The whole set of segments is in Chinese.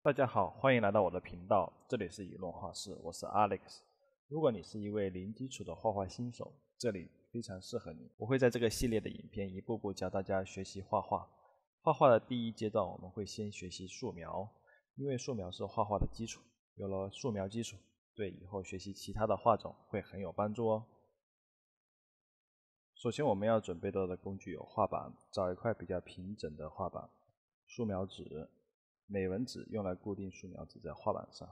大家好，欢迎来到我的频道，这里是语论画室，我是 Alex。如果你是一位零基础的画画新手，这里非常适合你。我会在这个系列的影片一步步教大家学习画画。画画的第一阶段，我们会先学习素描，因为素描是画画的基础。有了素描基础，对以后学习其他的画种会很有帮助哦。首先我们要准备到的工具有画板，找一块比较平整的画板，素描纸、美纹纸用来固定素描纸在画板上，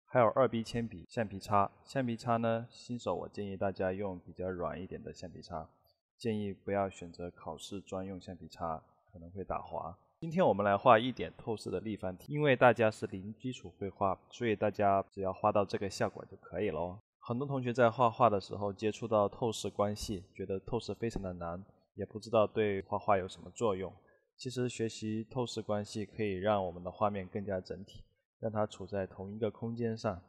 还有2B 铅笔、橡皮擦。橡皮擦呢，新手我建议大家用比较软一点的橡皮擦，建议不要选择考试专用橡皮擦，可能会打滑。今天我们来画一点透视的立方体，因为大家是零基础绘画，所以大家只要画到这个效果就可以咯。很多同学在画画的时候接触到透视关系，觉得透视非常的难，也不知道对画画有什么作用。其实学习透视关系可以让我们的画面更加整体，让它处在同一个空间上，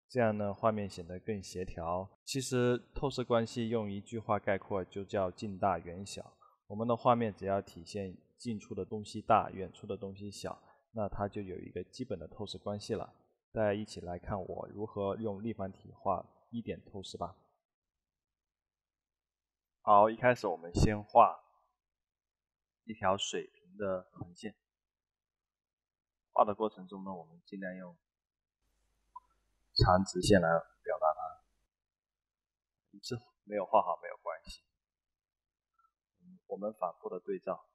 这样呢画面显得更协调。其实透视关系用一句话概括就叫近大远小。我们的画面只要体现近处的东西大，远处的东西小，那它就有一个基本的透视关系了。大家一起来看我如何用立方体画一点透视吧。好，一开始我们先画一条水平的横线。画的过程中呢，我们尽量用长直线来表达它。一次没有画好没有关系，我们反复的对照。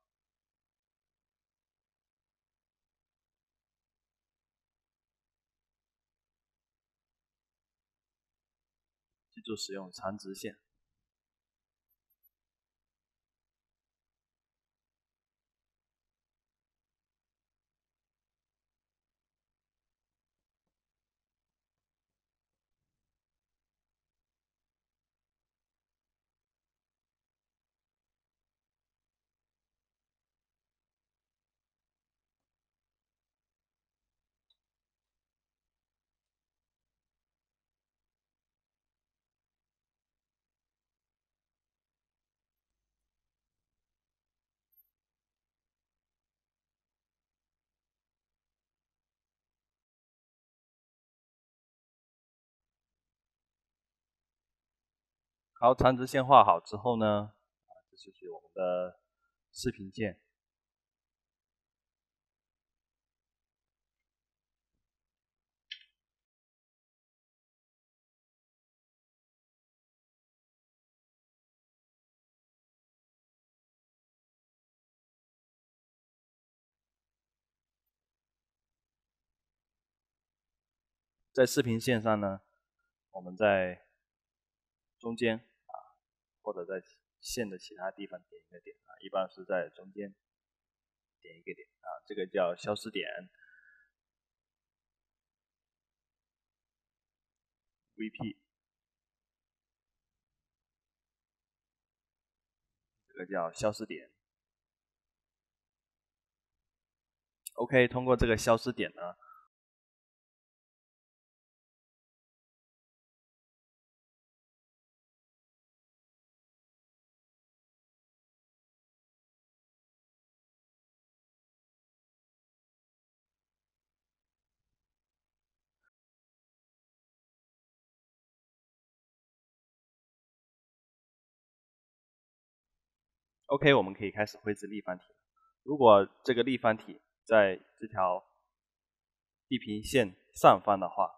记住使用长直线。好，长直线画好之后呢，这就是我们的视平线。在视平线上呢，我们在中间或者在线的其他地方点一个点一般是在中间点一个点这个叫消失点。VP 这个叫消失点。OK， 通过这个消失点呢，OK， 我们可以开始绘制立方体。如果这个立方体在这条地平线上方的话，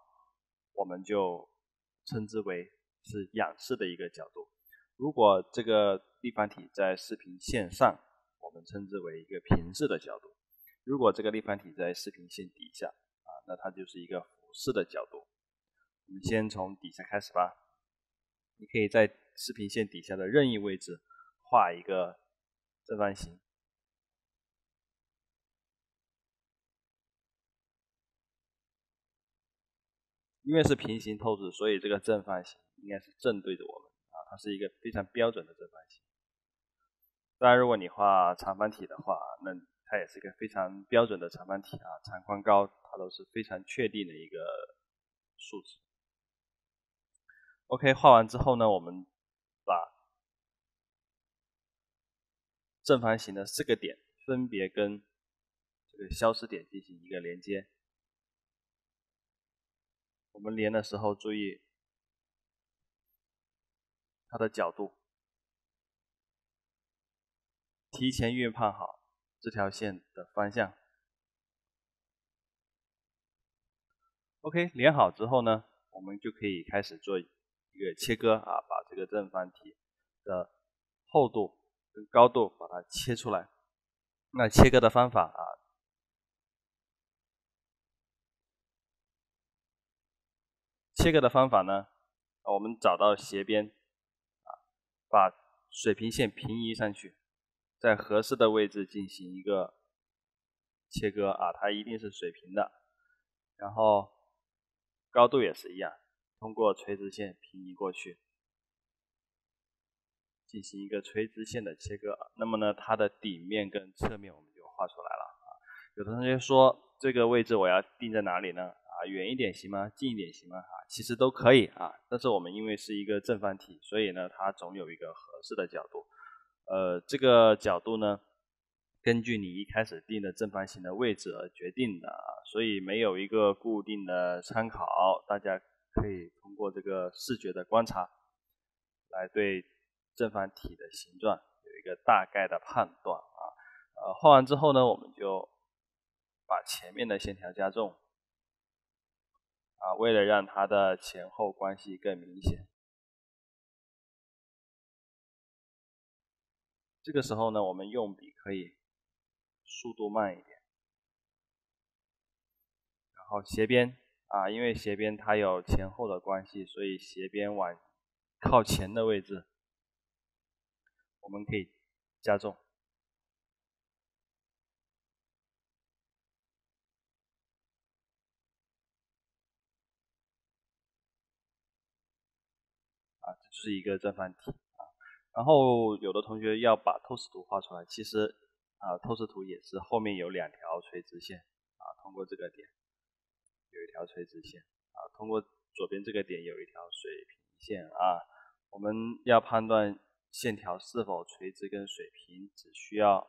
我们就称之为是仰视的一个角度。如果这个立方体在视平线上，我们称之为一个平视的角度。如果这个立方体在视平线底下那它就是一个俯视的角度。我们先从底下开始吧。你可以在视平线底下的任意位置画一个正方形。因为是平行透视，所以这个正方形应该是正对着我们它是一个非常标准的正方形。当然，如果你画长方体的话，那它也是一个非常标准的长方体长宽高它都是非常确定的一个数值。OK， 画完之后呢，我们把正方形的4个点分别跟这个消失点进行一个连接。我们连的时候注意它的角度，提前预判好这条线的方向。OK， 连好之后呢，我们就可以开始做一个切割啊，把这个正方体的厚度跟高度把它切出来。那切割的方法啊，呢，我们找到斜边啊，把水平线平移上去，在合适的位置进行一个切割啊，它一定是水平的。然后高度也是一样，通过垂直线平移过去，进行一个垂直线的切割。那么呢，它的底面跟侧面我们就画出来了啊。有的同学说这个位置我要定在哪里呢？啊，远一点行吗？近一点行吗？啊，其实都可以啊。但是我们因为是一个正方体，所以呢，它总有一个合适的角度。这个角度呢，根据你一开始定的正方形的位置而决定的啊，所以没有一个固定的参考，大家可以通过这个视觉的观察，来对正方体的形状有一个大概的判断啊。画完之后呢，我们就把前面的线条加重啊，为了让它的前后关系更明显。这个时候呢，我们用笔可以速度慢一点，然后斜边啊，因为斜边它有前后的关系，所以斜边往靠前的位置，我们可以加重。啊，这就是一个正方体啊。然后有的同学要把透视图画出来，其实啊，透视图也是后面有两条垂直线啊，通过这个点有一条垂直线啊，通过左边这个点有一条水平线啊。我们要判断线条是否垂直跟水平，只需要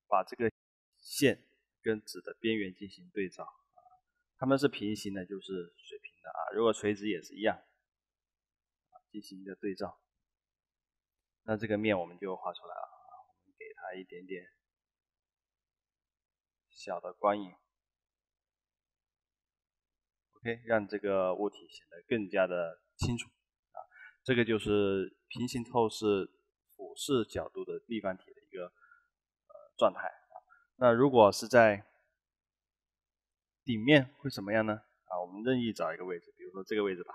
把这个线跟纸的边缘进行对照啊，它们是平行的，就是水平的啊。如果垂直也是一样，进行一个对照。那这个面我们就画出来了啊，我们给它一点点小的光影 ，OK， 让这个物体显得更加的清楚啊。这个就是平行透视俯视角度的立方体的一个状态啊。那如果是在顶面会什么样呢？啊，我们任意找一个位置，比如说这个位置吧。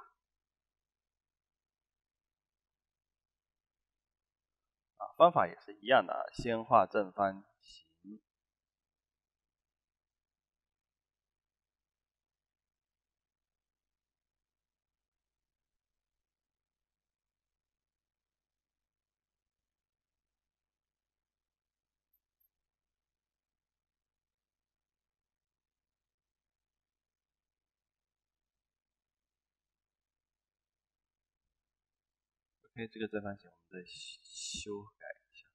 啊，方法也是一样的啊，先画正方形。OK， 这个正方形我们再修改一下。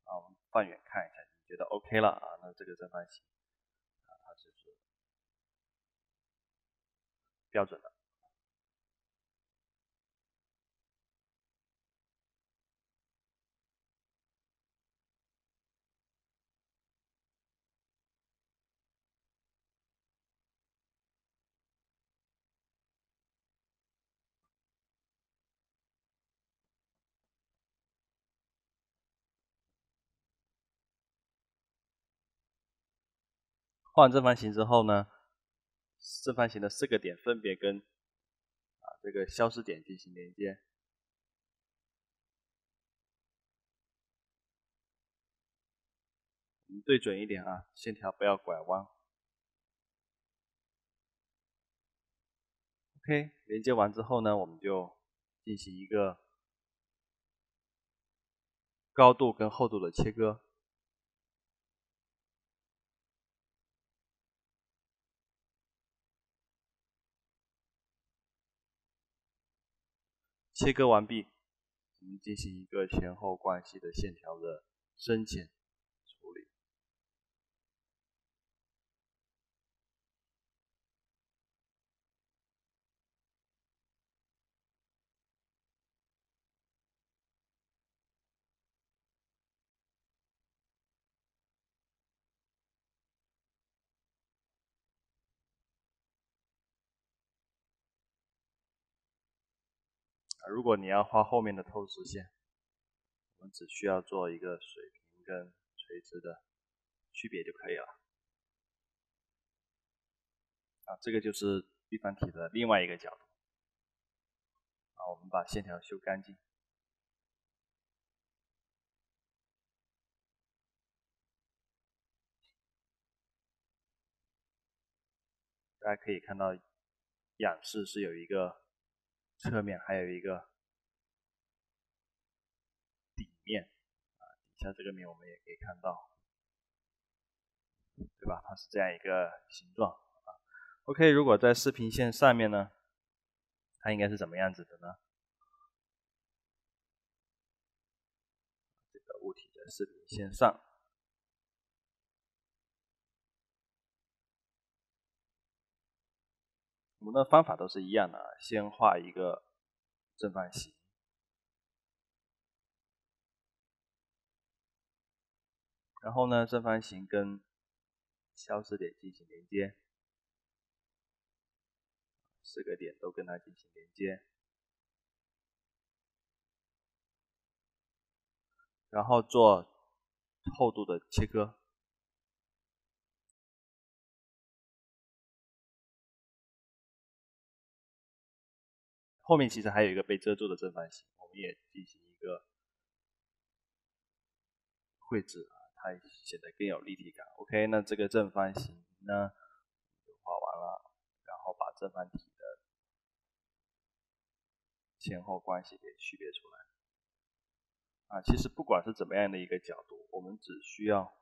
啊，我们放远看一下，你觉得 OK 了啊？那这个正方形啊，它就是标准的。画完正方形之后呢，正方形的4个点分别跟这个消失点进行连接。我们对准一点啊，线条不要拐弯。OK， 连接完之后呢，我们就进行一个高度跟厚度的切割。切割完毕，我们进行一个前后关系的线条的深浅处理。如果你要画后面的透视线，我们只需要做一个水平跟垂直的区别就可以了。这个就是立方体的另外一个角度。我们把线条修干净。大家可以看到，仰视是有一个侧面，还有一个底面。底下这个面我们也可以看到，对吧？它是这样一个形状。OK， 如果在视平线上面呢，它应该是怎么样子的呢？这个物体在视平线上，我们的方法都是一样的，先画一个正方形，然后呢，正方形跟消失点进行连接，4个点都跟它进行连接，然后做厚度的切割。后面其实还有一个被遮住的正方形，我们也进行一个绘制它显得更有立体感。OK， 那这个正方形呢就画完了，然后把正方体的前后关系给区别出来。其实不管是怎么样的一个角度，我们只需要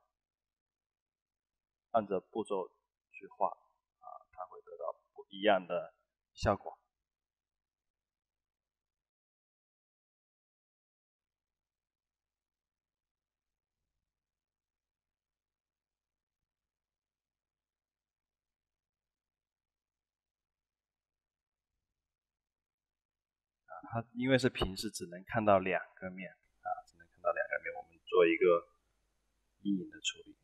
按着步骤去画，它会得到不一样的效果。它因为是平视，只能看到2个面，只能看到2个面，我们做一个阴影的处理，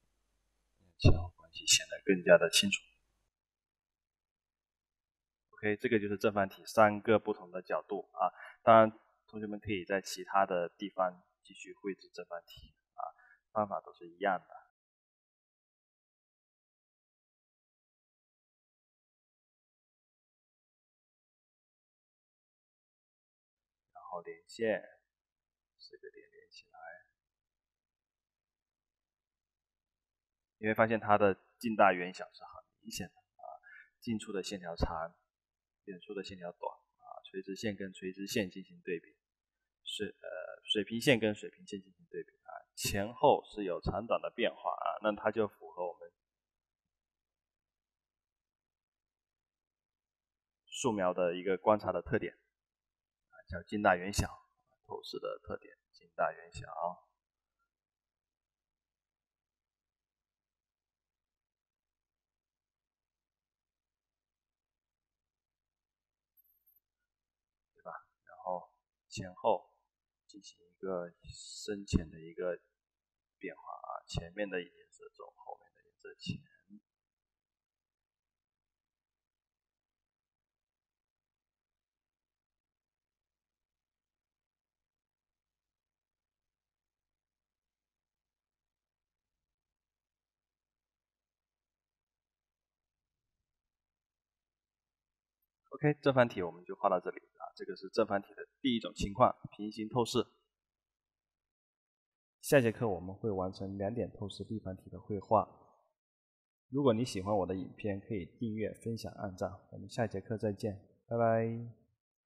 前后关系显得更加的清楚。OK， 这个就是正方体3个不同的角度当然，同学们可以在其他的地方继续绘制正方体方法都是一样的。然后连线，4个点连起来，你会发现它的近大远小是很明显的近处的线条长，远处的线条短垂直线跟垂直线进行对比，水平线跟水平线进行对比前后是有长短的变化那它就符合我们素描的一个观察的特点叫近大远小，透视的特点近大远小。对吧？然后前后进行一个深浅的一个变化前面的颜色重，后面的颜色浅。OK， 正方体我们就画到这里这个是正方体的第一种情况，平行透视。下节课我们会完成2点透视立方体的绘画。如果你喜欢我的影片，可以订阅、分享、按赞。我们下节课再见，拜拜。